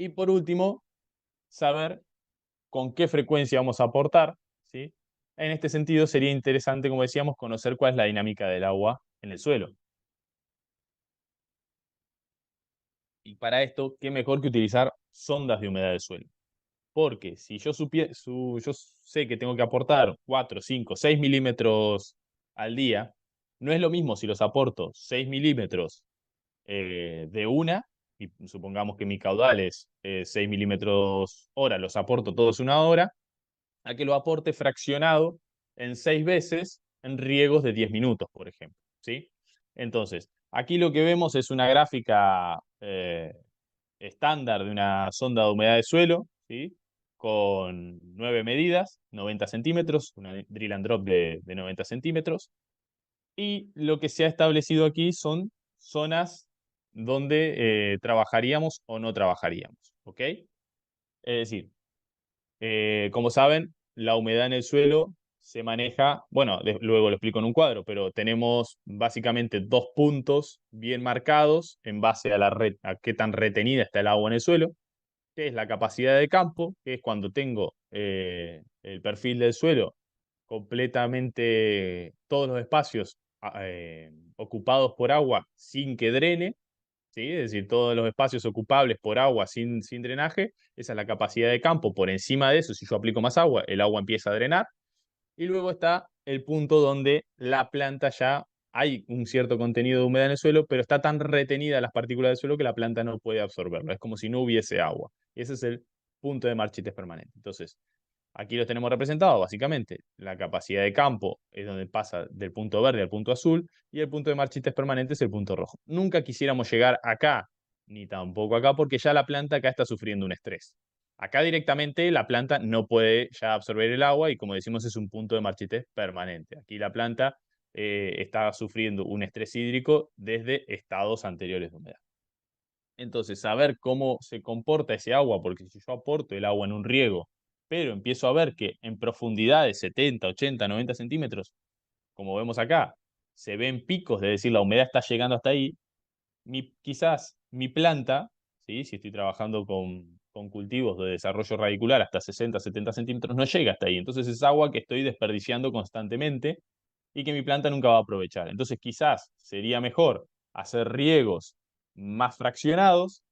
Y por último, saber con qué frecuencia vamos a aportar, ¿sí? En este sentido, sería interesante, como decíamos, conocer cuál es la dinámica del agua en el suelo. Y para esto, ¿qué mejor que utilizar sondas de humedad del suelo? Porque si yo sé que tengo que aportar 4, 5, 6 milímetros al día, no es lo mismo si los aporto 6 milímetros de una, y supongamos que mi caudal es 6 milímetros hora, los aporto todos una hora, a que lo aporte fraccionado en 6 veces en riegos de 10 minutos, por ejemplo, ¿sí? Entonces, aquí lo que vemos es una gráfica estándar de una sonda de humedad de suelo, ¿sí? Con 9 medidas, 90 centímetros, una drill and drop de 90 centímetros, y lo que se ha establecido aquí son zonas donde trabajaríamos o no trabajaríamos, ¿ok? Es decir, como saben, la humedad en el suelo se maneja, bueno, luego lo explico en un cuadro, pero tenemos básicamente dos puntos bien marcados en base a a qué tan retenida está el agua en el suelo, que es la capacidad de campo, que es cuando tengo el perfil del suelo completamente todos los espacios ocupados por agua sin que drene, ¿sí? Es decir, todos los espacios ocupables por agua sin drenaje, esa es la capacidad de campo. Por encima de eso, si yo aplico más agua, el agua empieza a drenar. Y luego está el punto donde la planta ya hay un cierto contenido de humedad en el suelo, pero está tan retenida las partículas del suelo que la planta no puede absorberlo. Es como si no hubiese agua. Y ese es el punto de marchites permanente. Entonces, aquí los tenemos representados, básicamente. La capacidad de campo es donde pasa del punto verde al punto azul y el punto de marchites permanente es el punto rojo. Nunca quisiéramos llegar acá, ni tampoco acá, porque ya la planta acá está sufriendo un estrés. Acá directamente la planta no puede ya absorber el agua y como decimos es un punto de marchites permanente. Aquí la planta está sufriendo un estrés hídrico desde estados anteriores de humedad. Entonces, saber cómo se comporta ese agua, porque si yo aporto el agua en un riego, pero empiezo a ver que en profundidad de 70, 80, 90 centímetros, como vemos acá, se ven picos, es decir, la humedad está llegando hasta ahí, quizás mi planta, ¿sí? Si estoy trabajando con cultivos de desarrollo radicular hasta 60, 70 centímetros, no llega hasta ahí. Entonces es agua que estoy desperdiciando constantemente y que mi planta nunca va a aprovechar. Entonces quizás sería mejor hacer riegos más fraccionados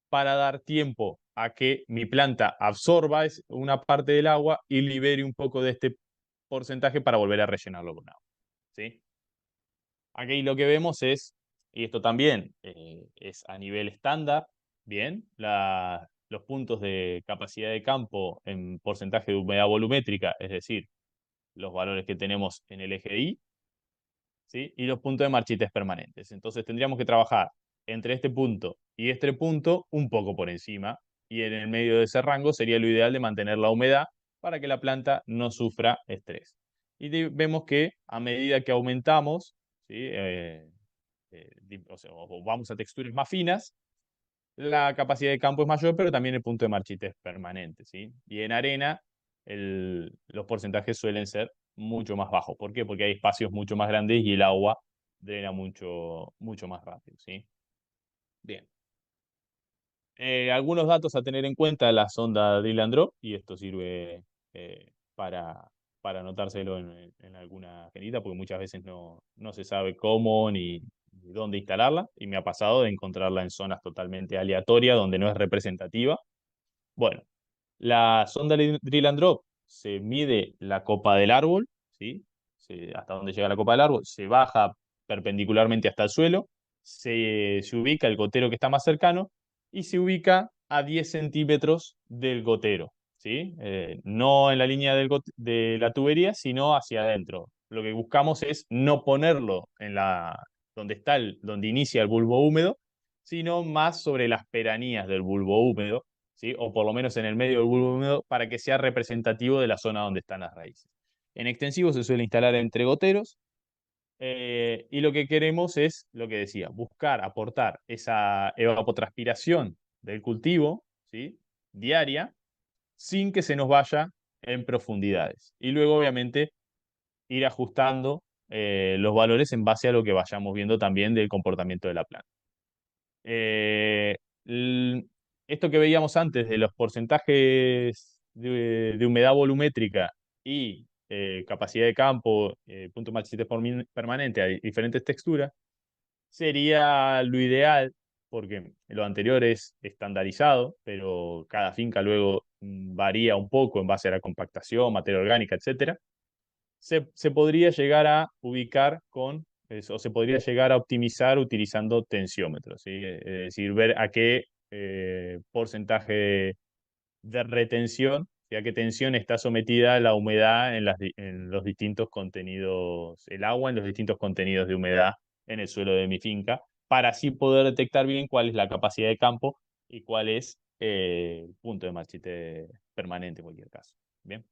para dar tiempo a que mi planta absorba una parte del agua y libere un poco de este porcentaje para volver a rellenarlo con agua, ¿sí? Aquí lo que vemos es, y esto también es a nivel estándar, bien, los puntos de capacidad de campo en porcentaje de humedad volumétrica, es decir, los valores que tenemos en el eje Y, ¿sí? Y los puntos de marchites permanentes. Entonces tendríamos que trabajar entre este punto y este punto un poco por encima, y en el medio de ese rango sería lo ideal de mantener la humedad para que la planta no sufra estrés. Y vemos que a medida que aumentamos, ¿sí? O sea, o vamos a texturas más finas, la capacidad de campo es mayor, pero también el punto de marchite es permanente, ¿sí? Y en arena los porcentajes suelen ser mucho más bajos. ¿Por qué? Porque hay espacios mucho más grandes y el agua drena mucho más rápido, ¿sí? Bien. Algunos datos a tener en cuenta de la sonda Drill-and-Drop, y esto sirve para anotárselo en alguna agendita, porque muchas veces no se sabe cómo ni dónde instalarla, y me ha pasado de encontrarla en zonas totalmente aleatorias donde no es representativa. Bueno, la sonda Drill-and-Drop se mide la copa del árbol, ¿sí? Hasta donde llega la copa del árbol, se baja perpendicularmente hasta el suelo, se ubica el gotero que está más cercano y se ubica a 10 centímetros del gotero, ¿sí? No en la línea de la tubería, sino hacia adentro. Lo que buscamos es no ponerlo donde inicia el bulbo húmedo, sino más sobre las peranías del bulbo húmedo, ¿sí? O por lo menos en el medio del bulbo húmedo para que sea representativo de la zona donde están las raíces. En extensivo se suele instalar entre goteros y lo que queremos es, lo que decía, buscar aportar esa evapotranspiración del cultivo, ¿sí? Diaria, sin que se nos vaya en profundidades. Y luego, obviamente, ir ajustando los valores en base a lo que vayamos viendo también del comportamiento de la planta. Eh, esto que veíamos antes de los porcentajes de humedad volumétrica y capacidad de campo, punto de machete permanente a diferentes texturas, sería lo ideal, porque lo anterior es estandarizado, pero cada finca luego varía un poco en base a la compactación, materia orgánica, etcétera. Se podría llegar a ubicar o se podría llegar a optimizar utilizando tensiómetros, ¿sí? Es decir, ver a qué porcentaje de retención, a qué tensión está sometida la humedad en los distintos contenidos, el agua en los distintos contenidos de humedad en el suelo de mi finca, para así poder detectar bien cuál es la capacidad de campo y cuál es el punto de machete permanente en cualquier caso. Bien.